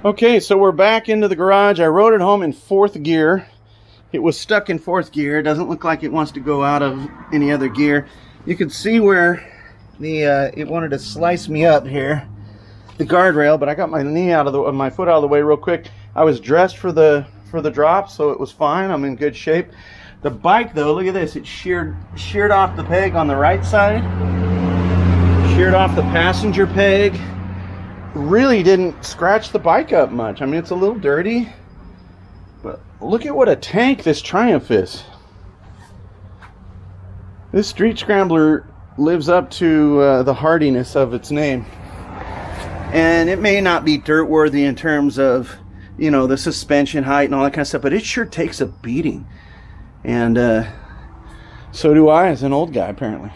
Okay, so we're back into the garage. I rode it home in 4th gear. It was stuck in 4th gear. It doesn't look like it wants to go out of any other gear. You can see where the it wanted to slice me up here, the guardrail, but I got my knee out of the my foot out of the way real quick. I was dressed for the drop, so it was fine. I'm in good shape. The bike though, look at this. It sheared off the peg on the right side. Sheared off the passenger peg. Really didn't scratch the bike up much. I mean, it's a little dirty, but look at what a tank this Triumph is. This Street Scrambler lives up to the hardiness of its name. And it may not be dirt worthy in terms of, you know, the suspension height and all that kind of stuff, but it sure takes a beating. And so do I as an old guy, apparently.